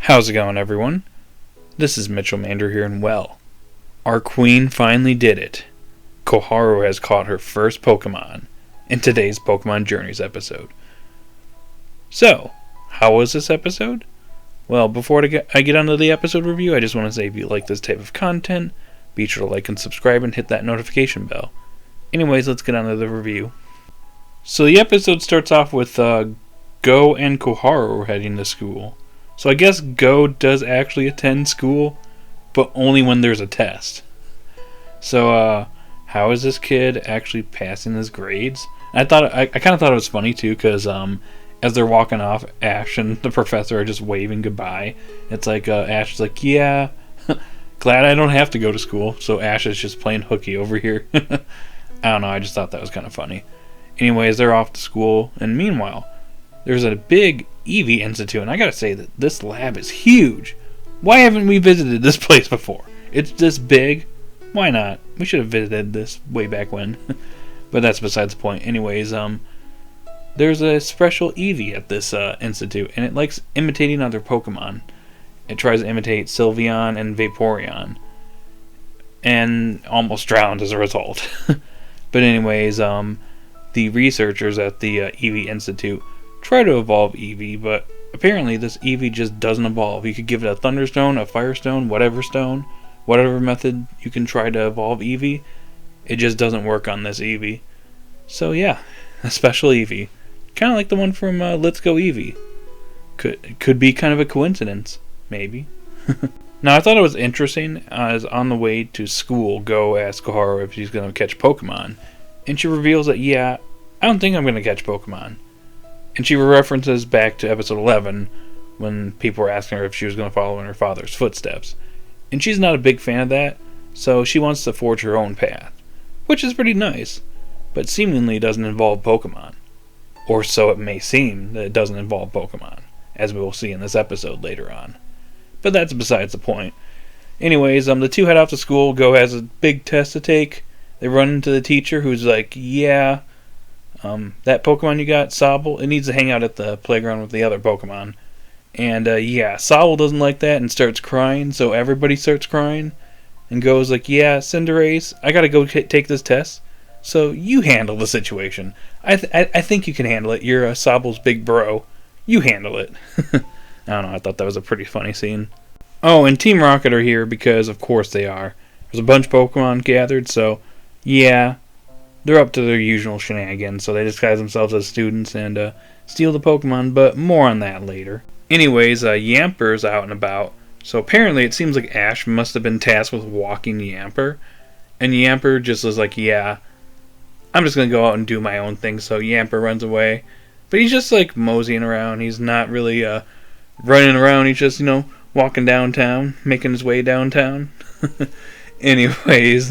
How's it going, everyone? This is Mitchell Mander here, and well, our queen finally did it. Koharu has caught her first Pokemon in today's Pokemon Journeys episode. So, how was this episode? Well, before I get onto the episode review, I just want to say if you like this type of content, be sure to like and subscribe and hit that notification bell. Anyways, let's get on to the review. So the episode starts off with Go and Koharu heading to school. So I guess Go does actually attend school, but only when there's a test. So how is this kid actually passing his grades? And I kind of thought it was funny too, because as they're walking off, Ash and the professor are just waving goodbye. It's like Ash is like, yeah, glad I don't have to go to school. So Ash is just playing hooky over here. I don't know, I just thought that was kind of funny. Anyways, they're off to school, and meanwhile, there's a big Eevee Institute, and I gotta say that this lab is huge. Why haven't we visited this place before? It's this big. Why not? We should have visited this way back when. But that's besides the point. Anyways, there's a special Eevee at this institute, and it likes imitating other Pokemon. It tries to imitate Sylveon and Vaporeon, and almost drowned as a result. But anyways, the researchers at the Eevee Institute try to evolve Eevee, but apparently this Eevee just doesn't evolve. You could give it a Thunderstone, a Firestone, whatever method you can try to evolve Eevee, it just doesn't work on this Eevee. So yeah, a special Eevee. Kind of like the one from Let's Go Eevee. Could be kind of a coincidence, maybe. Now I thought it was interesting, as on the way to school, Go asks Koharu if she's going to catch Pokemon, and she reveals that, yeah, I don't think I'm going to catch Pokemon. And she references back to episode 11, when people were asking her if she was going to follow in her father's footsteps. And she's not a big fan of that, so she wants to forge her own path. Which is pretty nice, but seemingly doesn't involve Pokemon. Or so it may seem that it doesn't involve Pokemon, as we will see in this episode later on. But that's besides the point. Anyways, the two head off to school. Go has a big test to take. They run into the teacher, who's like, yeah, that Pokemon you got, Sobble, it needs to hang out at the playground with the other Pokemon. And yeah, Sobble doesn't like that and starts crying, so everybody starts crying. And Go's like, yeah, Cinderace, I gotta go take this test, so you handle the situation. I think you can handle it. You're Sobble's big bro. You handle it. I don't know, I thought that was a pretty funny scene. Oh, and Team Rocket are here because, of course, they are. There's a bunch of Pokemon gathered, so yeah, they're up to their usual shenanigans, so they disguise themselves as students and steal the Pokemon, but more on that later. Anyways, Yamper's out and about, so apparently it seems like Ash must have been tasked with walking Yamper, and Yamper just was like, yeah, I'm just going to go out and do my own thing, so Yamper runs away. But he's just like moseying around, he's not really running around, he's just, walking downtown, making his way downtown. Anyways,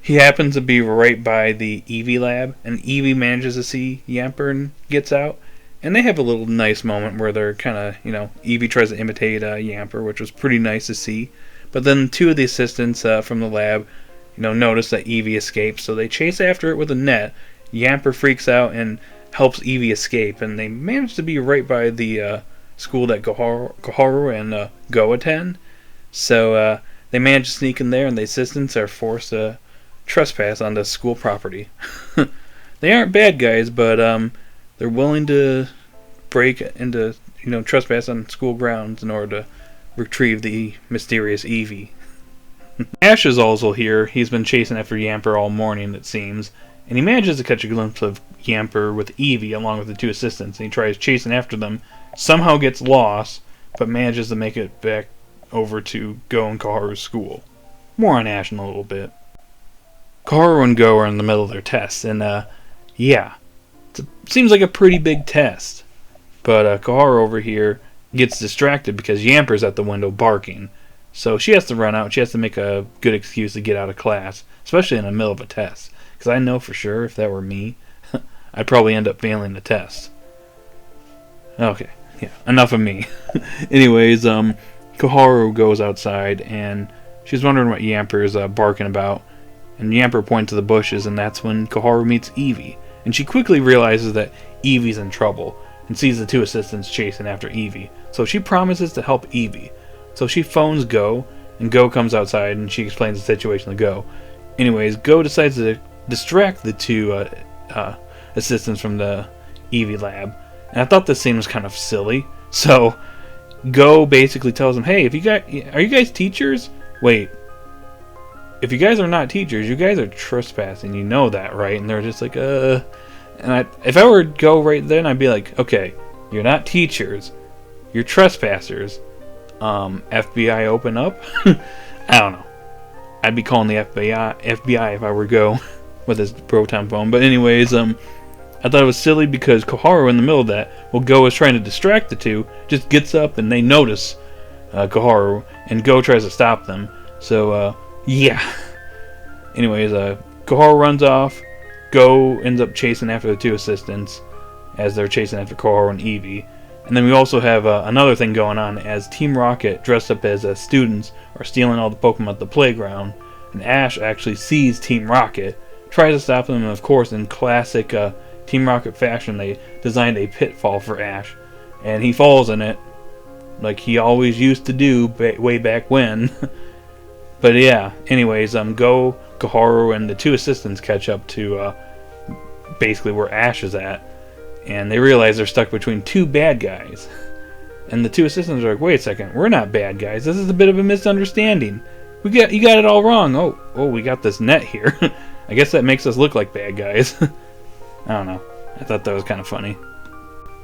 he happens to be right by the Eevee lab, and Eevee manages to see Yamper and gets out. And they have a little nice moment where they're kind of, Eevee tries to imitate Yamper, which was pretty nice to see. But then two of the assistants from the lab, notice that Eevee escapes, so they chase after it with a net. Yamper freaks out and helps Eevee escape, and they manage to be right by the school that Koharu and Go attend. So they manage to sneak in there, and the assistants are forced to trespass onto school property. They aren't bad guys, but they're willing to break into, trespass on school grounds in order to retrieve the mysterious Eevee. Ash is also here. He's been chasing after Yamper all morning, it seems, and he manages to catch a glimpse of Yamper with Eevee along with the two assistants, and he tries chasing after them, somehow gets lost, but manages to make it back over to Go and Koharu's school. More on Ash in a little bit. Koharu and Go are in the middle of their test, and yeah, seems like a pretty big test. But Koharu over here gets distracted because Yamper's at the window barking. So she has to run out. She has to make a good excuse to get out of class, especially in the middle of a test. Because I know for sure if that were me, I'd probably end up failing the test. Okay, yeah, enough of me. Anyways, Koharu goes outside and she's wondering what Yamper is barking about. And Yamper points to the bushes, and that's when Koharu meets Eevee. And she quickly realizes that Eevee's in trouble. and sees the two assistants chasing after Eevee. So she promises to help Eevee. So she phones Go, and Go comes outside and she explains the situation to Go. Anyways, Go decides to distract the two assistants from the Eevee lab. And I thought this scene was kind of silly. So Go basically tells them, "Hey, are you guys teachers? Wait, if you guys are not teachers, you guys are trespassing. You know that, right?" And they're just like, And if I were to Go right then, I'd be like, "Okay, you're not teachers, you're trespassers. FBI, open up." I don't know. I'd be calling the FBI if I were Go with his proton phone. But anyways, I thought it was silly because Koharu, in the middle of that, while Go is trying to distract the two, just gets up and they notice Koharu, and Go tries to stop them. So, yeah. Anyways, Koharu runs off. Go ends up chasing after the two assistants as they're chasing after Koharu and Eevee. And then we also have another thing going on as Team Rocket, dressed up as students, are stealing all the Pokemon at the playground. And Ash actually sees Team Rocket, tries to stop them, and of course, in classic Team Rocket fashion, they designed a pitfall for Ash. And he falls in it, like he always used to do way back when. But yeah, anyways, Go, Koharu, and the two assistants catch up to basically where Ash is at. And they realize they're stuck between two bad guys. And the two assistants are like, "Wait a second, we're not bad guys. This is a bit of a misunderstanding. You got it all wrong. Oh, we got this net here. I guess that makes us look like bad guys." I don't know. I thought that was kind of funny.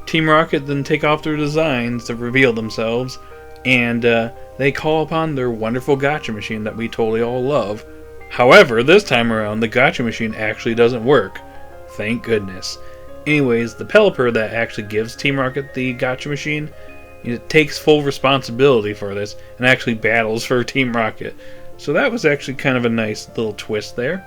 Team Rocket then take off their designs to reveal themselves, and they call upon their wonderful gotcha machine that we totally all love. However, this time around, the gotcha machine actually doesn't work. Thank goodness. Anyways, the Pelipper that actually gives Team Rocket the gotcha machine, it takes full responsibility for this and actually battles for Team Rocket. So that was actually kind of a nice little twist there.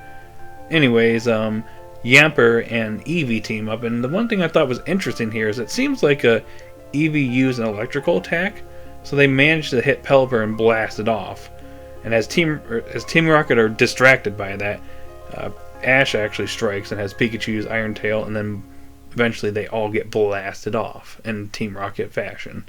Anyways, Yamper and Eevee team up, and the one thing I thought was interesting here is it seems like Eevee used an electrical attack, so they managed to hit Pelipper and blast it off. And as Team Rocket are distracted by that, Ash actually strikes and has Pikachu's Iron Tail, and then eventually they all get blasted off in Team Rocket fashion.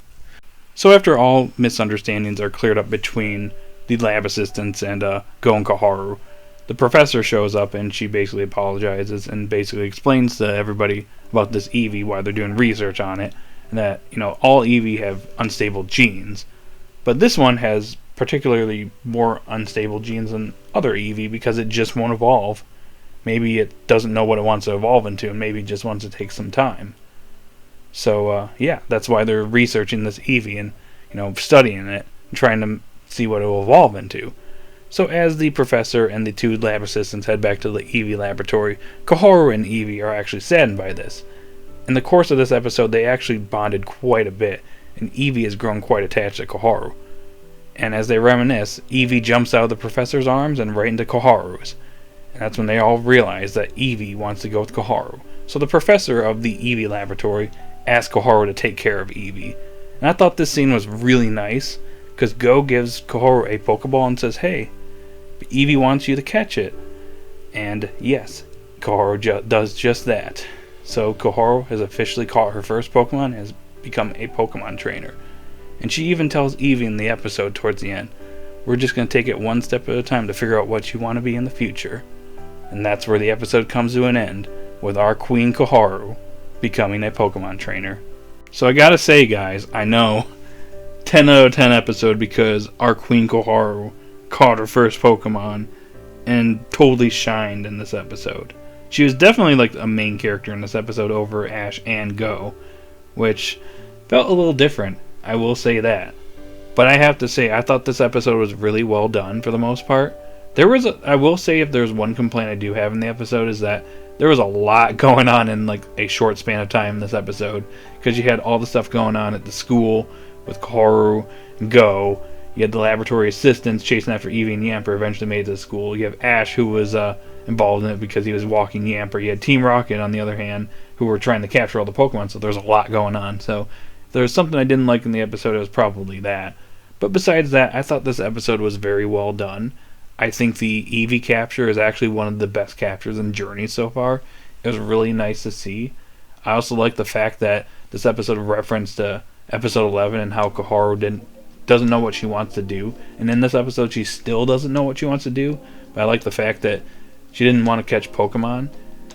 So after all misunderstandings are cleared up between the lab assistants and Go and Koharu, the professor shows up and she basically apologizes and basically explains to everybody about this Eevee, why they're doing research on it, and that, all Eevee have unstable genes. But this one has particularly more unstable genes than other Eevee because it just won't evolve. Maybe it doesn't know what it wants to evolve into, and maybe it just wants to take some time. So, yeah, that's why they're researching this Eevee and, studying it and trying to see what it will evolve into. So as the professor and the two lab assistants head back to the Eevee laboratory, Koharu and Eevee are actually saddened by this. In the course of this episode, they actually bonded quite a bit, and Eevee has grown quite attached to Koharu. And as they reminisce, Eevee jumps out of the professor's arms and right into Koharu's. And that's when they all realize that Eevee wants to go with Koharu. So the professor of the Eevee laboratory asks Koharu to take care of Eevee. And I thought this scene was really nice, because Go gives Koharu a Pokeball and says, "Hey, Eevee wants you to catch it." And yes, Koharu does just that. So Koharu has officially caught her first Pokemon and has become a Pokemon trainer. And she even tells Eevee in the episode towards the end, "We're just going to take it one step at a time to figure out what you want to be in the future." And that's where the episode comes to an end, with our Queen Koharu becoming a Pokemon trainer. So I gotta say, guys, I know, 10 out of 10 episode because our Queen Koharu caught her first Pokemon and totally shined in this episode. She was definitely like a main character in this episode over Ash and Go, which felt a little different, I will say that. But I have to say, I thought this episode was really well done for the most part. I will say, if there's one complaint I do have in the episode, is that there was a lot going on in like a short span of time in this episode, because you had all the stuff going on at the school with Koharu and Go. You had the laboratory assistants chasing after Eevee and Yamper eventually made it to the school. You have Ash, who was involved in it because he was walking Yamper. You had Team Rocket, on the other hand, who were trying to capture all the Pokemon, so there's a lot going on. So if there's something I didn't like in the episode, it was probably that. But besides that, I thought this episode was very well done. I think the Eevee capture is actually one of the best captures in Journey so far. It was really nice to see. I also like the fact that this episode referenced episode 11 and how Koharu doesn't know what she wants to do. And in this episode, she still doesn't know what she wants to do. But I like the fact that she didn't want to catch Pokemon.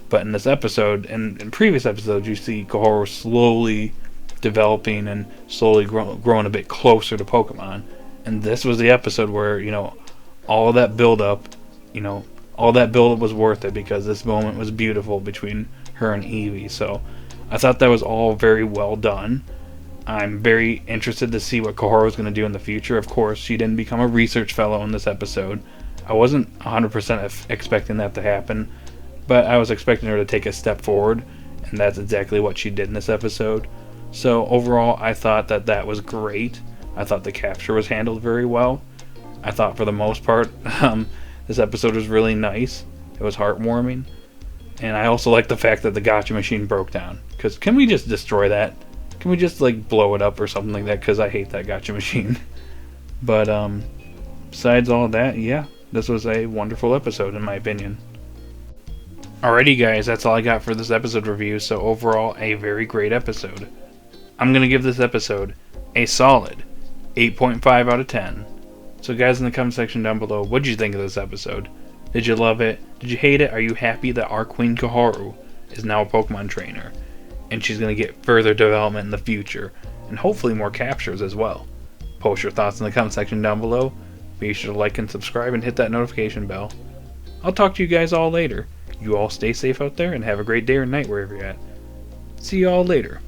But in this episode, and in previous episodes, you see Koharu slowly developing and slowly growing a bit closer to Pokemon. And this was the episode where, all that build-up, all that build-up was worth it because this moment was beautiful between her and Eevee. So I thought that was all very well done. I'm very interested to see what Koharu is going to do in the future. Of course, she didn't become a research fellow in this episode. I wasn't 100% expecting that to happen, but I was expecting her to take a step forward, and that's exactly what she did in this episode. So overall, I thought that was great. I thought the capture was handled very well. I thought for the most part, this episode was really nice. It was heartwarming. And I also like the fact that the gacha machine broke down. Because can we just destroy that? Can we just blow it up or something like that? Because I hate that gacha machine. But besides all that, yeah, this was a wonderful episode in my opinion. Alrighty guys, that's all I got for this episode review. So overall, a very great episode. I'm going to give this episode a solid 8.5 out of 10. So guys in the comment section down below, what did you think of this episode? Did you love it? Did you hate it? Are you happy that our Queen Koharu is now a Pokemon trainer? And she's going to get further development in the future. And hopefully more captures as well. Post your thoughts in the comment section down below. Be sure to like and subscribe and hit that notification bell. I'll talk to you guys all later. You all stay safe out there and have a great day or night wherever you're at. See you all later.